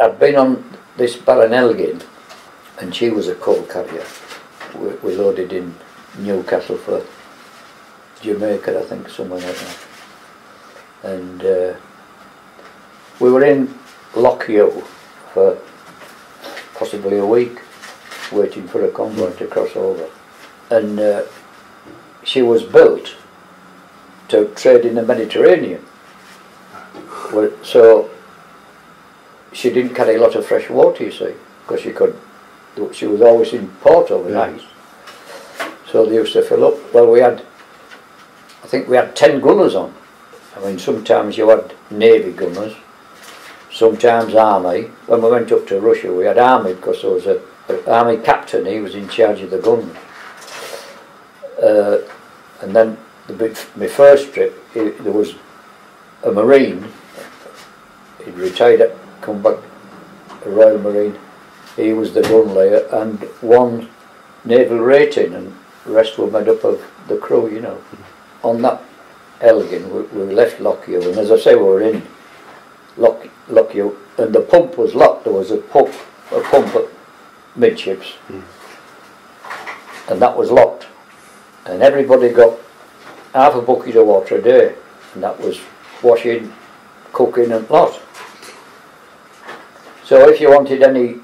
I'd been on this Baron Elgin, and she was a coal carrier. We loaded in Newcastle for Jamaica, I think, somewhere like that. And we were in Lockhew for possibly a week, waiting for a convoy to cross over. And she was built to trade in the Mediterranean. Well, so she didn't carry a lot of fresh water, you see, because she was always in port overnight. So they used to fill up. Well, I think we had 10 gunners on. I mean, sometimes you had Navy gunners, sometimes Army. When we went up to Russia, we had Army because there was an Army captain, he was in charge of the guns. And then my first trip, there was a Marine, he'd retired, come back, a Royal Marine, he was the gun layer, and one naval rating, and the rest were made up of the crew, you know. On that Elgin, we left Lockhew, and as I say, we were in Lockhew, and the pump was locked. There was a pump at midships, and that was locked. And everybody got half a bucket of water a day, and that was washing, cooking and lot. So if you wanted any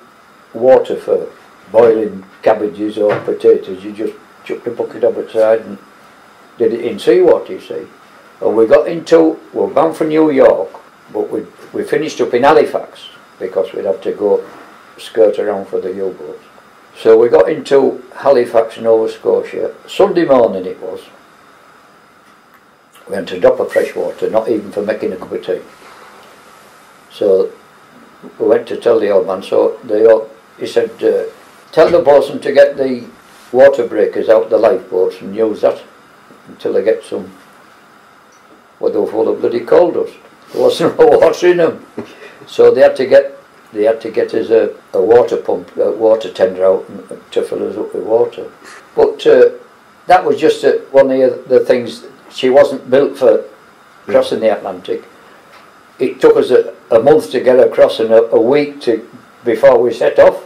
water for boiling cabbages or potatoes, you just chucked the bucket up outside and did it in seawater, you see. And we were bound for New York, but we finished up in Halifax because we'd have to go skirt around for the U-boats. So we got into Halifax, Nova Scotia, Sunday morning it was. We hadn't a drop of fresh water, not even for making a cup of tea. So we went to tell the old man, so he said, tell the bosun to get the water breakers out the lifeboats and use that until they get some, well, they were full of bloody coal dust. There wasn't no water in them. So they had to get us a water pump, a water tender out to fill us up with water. But that was just one of the things. She wasn't built for crossing the Atlantic. It took us a month to get across and a week before we set off.